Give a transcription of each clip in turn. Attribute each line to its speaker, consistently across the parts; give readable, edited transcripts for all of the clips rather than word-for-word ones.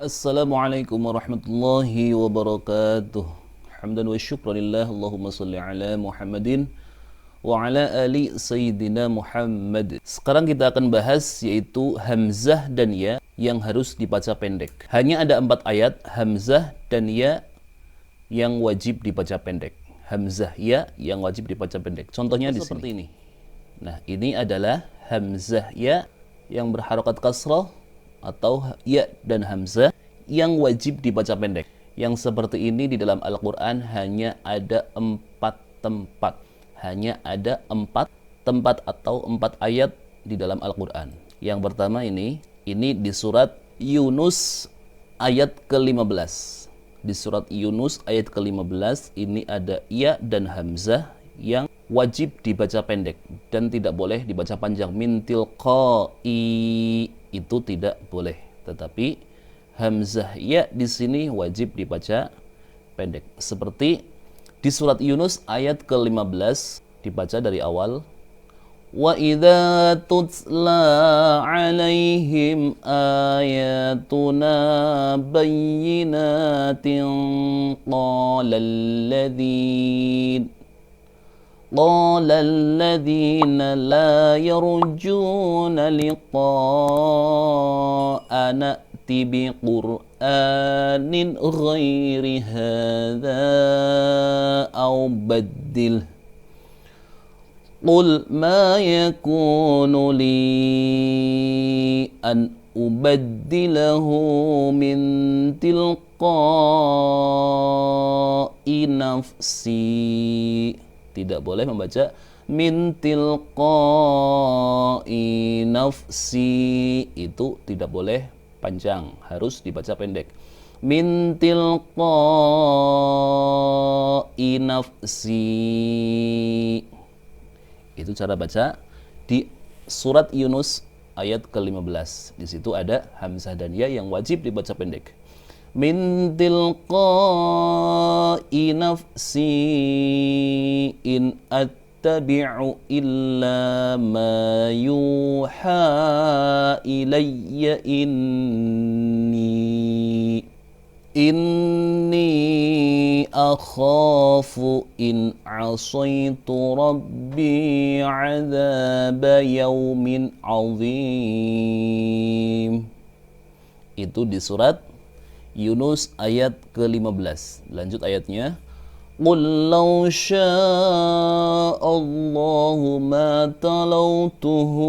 Speaker 1: Assalamualaikum warahmatullahi wabarakatuh. Hamdan wa syukranillah. Allahumma salli ala Muhammadin wa ala ali Sayyidina Muhammad. Sekarang kita akan bahas yaitu hamzah dan ya yang harus dibaca pendek. Hanya ada 4 ayat hamzah dan ya yang wajib dibaca pendek. Hamzah ya yang wajib dibaca pendek. Contohnya di seperti ini. Nah, ini adalah hamzah ya yang berharokat kasrah atau ya dan hamzah yang wajib dibaca pendek. Yang seperti ini di dalam Al-Quran hanya ada 4 tempat. Hanya ada 4 tempat atau 4 ayat di dalam Al-Quran. Yang pertama ini di surat Yunus ayat ke-15. Di surat Yunus ayat ke-15 ini ada ya dan hamzah yang wajib dibaca pendek dan tidak boleh dibaca panjang. Min tilqai itu tidak boleh, tetapi hamzah ya di sini wajib dibaca pendek. Seperti di surat Yunus ayat ke-15 dibaca dari awal. Wa idza tutla alaihim ayatuna bayyinatin قال الذين لا يرجون لقاءنا ائت بقرآن غير هذا أو بدله قل ما يكون لي أن أبدله من تلقاء نفسي. Tidak boleh membaca min tilqai nafsi, itu tidak boleh panjang, harus dibaca pendek. Min tilqai nafsi, itu cara baca di surat Yunus ayat ke-15. Di situ ada hamzah dan ya yang wajib dibaca pendek. Min tilqai nafsi in attabi'u illa ma yuha ilayya inni akhafu in asaitu rabbi azaba yaumin azim. Itu di surat Yunus ayat ke-15. Lanjut ayatnya. Qul law sya'allahu ma talawtuhu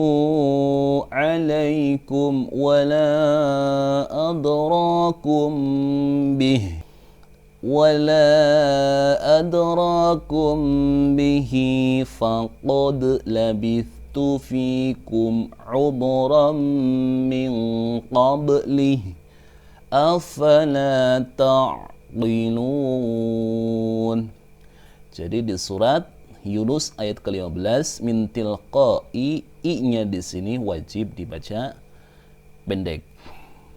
Speaker 1: alaikum wa la adrakum bih faqad labithtu fikum udran min qablih afala ta'qilun. Jadi di surat Yunus ayat ke-15 min tilqai, i-nya di sini wajib dibaca pendek.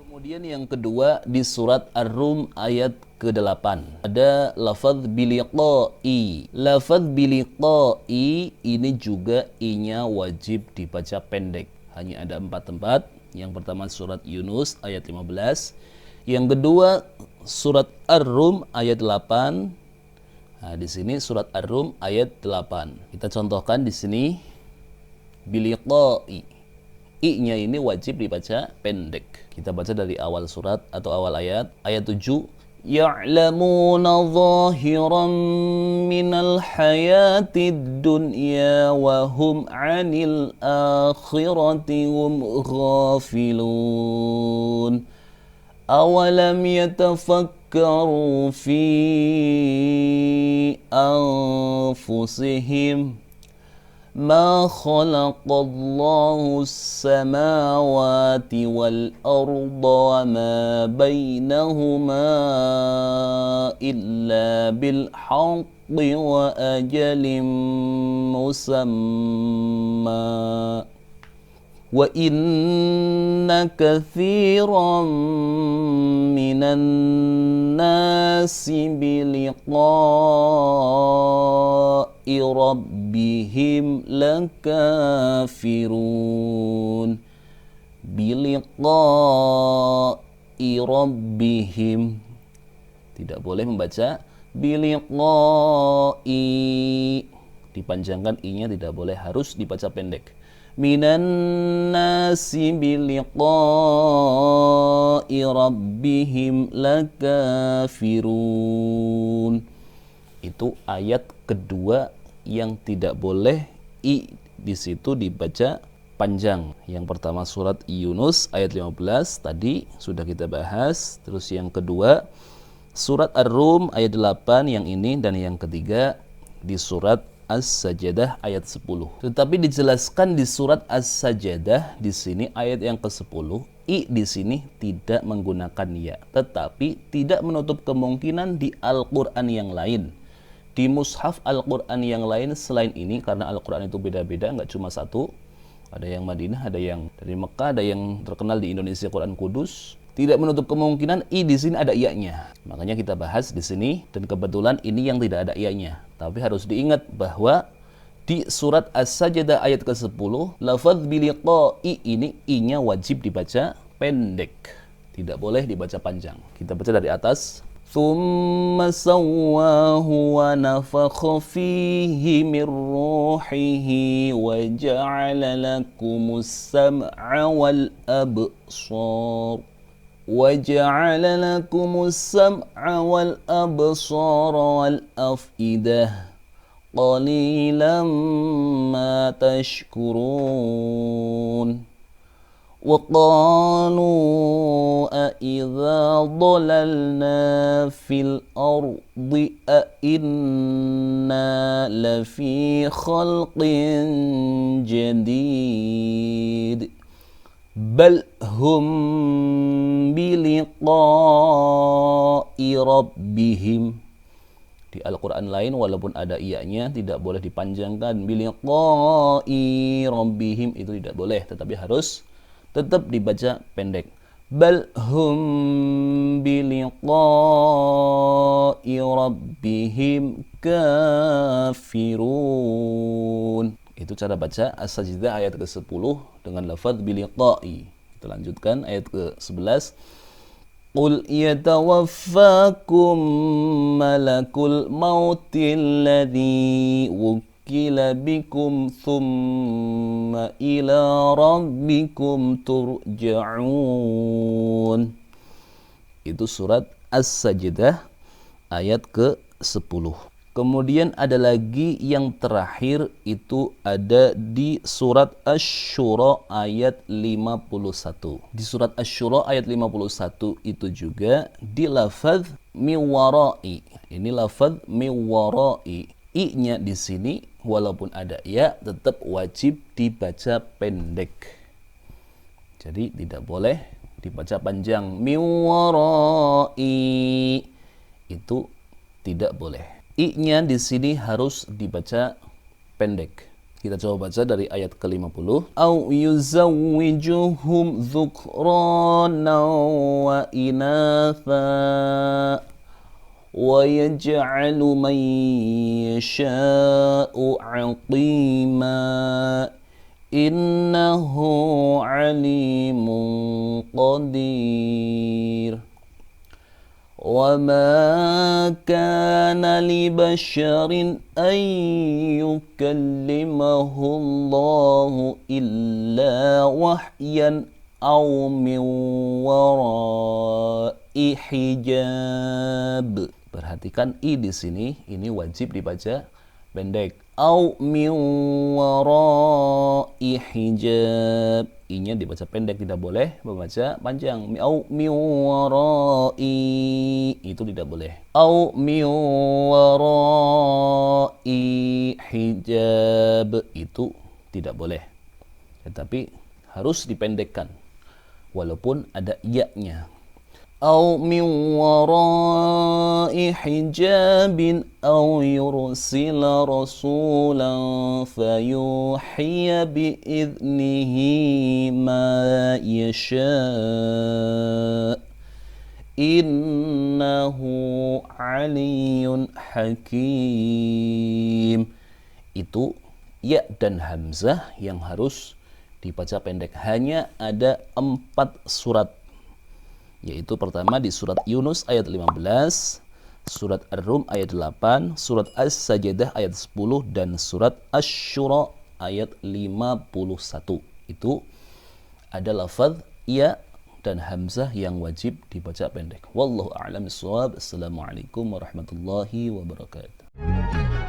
Speaker 1: Kemudian yang kedua di surat Ar-Rum ayat ke-8 ada lafadz biliqai. Lafadz biliqai ini juga i-nya wajib dibaca pendek. Hanya ada 4 tempat. Yang pertama surat Yunus ayat 15. Yang kedua surat Ar-Rum ayat 8. Nah, di sini surat Ar-Rum ayat 8. Kita contohkan di sini biliqai. I-nya ini wajib dibaca pendek. Kita baca dari awal surat atau awal ayat 7. Ya'lamuna zahiran minal hayatid dunya wa hum 'anil akhirati hum ghafilun. Awalam yatafakkaru fi anfusihim ma khalaqallahu as-samawati wal arda wa ma bainahuma illa bil haqqi wa ajalin musamma wa inna katsiran minan nasi biliqa'i rabbihim lakafirun. Biliqa'i rabbihim. Tidak boleh membaca biliqa'i, dipanjangkan i-nya tidak boleh, harus dibaca pendek. Minan nasi biliqa'i rabbihim lakafirun. Itu ayat kedua yang tidak boleh i di situ dibaca panjang. Yang pertama surat Yunus ayat 15 tadi sudah kita bahas. Terus yang kedua surat Ar-Rum ayat 8 yang ini, dan yang ketiga di surat As-Sajdah ayat 10. Tetapi dijelaskan di surat As-Sajdah di sini ayat yang ke-10, i di sini tidak menggunakan ya, tetapi tidak menutup kemungkinan di Al-Qur'an yang lain. Di mushaf Al-Qur'an yang lain selain ini, karena Al-Qur'an itu beda-beda, nggak cuma satu. Ada yang Madinah, ada yang dari Mekah, ada yang terkenal di Indonesia Quran Kudus. Tidak menutup kemungkinan i di sini ada iya-nya. Makanya kita bahas di sini, dan kebetulan ini yang tidak ada iya-nya. Tapi harus diingat bahwa di surat As-Sajdah ayat ke-10, lafadz biliqa'i ini i-nya wajib dibaca pendek. Tidak boleh dibaca panjang. Kita baca dari atas. ثم سواه ونفخ فيه من روحه وجعل لكم السمع والأبصار والأفئدة قليلا ما تشكرون وقالوا أإذا ضللنا في الأرض أإنا لفي خلق جديد بل هم بلقاء ربهم. Di Al-Quran lain walaupun ada iya-nya tidak boleh dipanjangkan, biliqa'i rabbihim itu tidak boleh, tetapi harus tetap dibaca pendek. Bal hum biliqa'i rabbihim kafirun. Itu cara baca As-Sajdah ayat ke-10 dengan lafaz biliqa'i. Kita lanjutkan ayat ke-11. Qul yatawaffakum malakul mautil ladzi wukila bikum thumma ila rabbikum turja'un. Itu surat As-Sajdah ayat ke-10. Kemudian ada lagi yang terakhir, itu ada di surat Asy-Syura ayat 51. Di surat Asy-Syura ayat 51 itu juga di lafaz miwara'i. Ini lafaz miwara'i. I-nya di sini walaupun ada ya tetap wajib dibaca pendek. Jadi tidak boleh dibaca panjang. Miwara'i itu tidak boleh. I-nya di sini harus dibaca pendek. Kita coba baca dari ayat ke-50. Au yuzawwijuhum dzukrana wa inatha wa yaj'alu man yasha'u 'aqima innahu 'alimun qadir. وَمَا كَانَ لِبَشَرٍ أَن يُكَلِّمَهُ اللَّهُ إِلَّا وَحْيًا أَوْ مِنْ وَرَاءِ حِجَابٍ. Perhatikan i di sini, ini wajib dibaca pendek. Au min wara'i hijab. I-nya dibaca pendek, tidak boleh membaca panjang. Au min wara'i itu tidak boleh. Au min wara'i hijab itu tidak boleh. Tetapi harus dipendekkan walaupun ada ya-nya. Au min wara'i hijabin au yursila rasulan fayuhiya bi'idnihi ma yasha' innahu aliyyun hakim. Itu ya dan hamzah yang harus dibaca pendek. Hanya ada 4 surat yaitu pertama di surat Yunus ayat 15, surat Ar-Rum ayat 8, surat As-Sajdah ayat 10, dan surat Asy-Syura ayat 51. Itu ada lafaz ya dan hamzah yang wajib dibaca pendek. Wallahu a'lam bishawab. Assalamualaikum warahmatullahi wabarakatuh.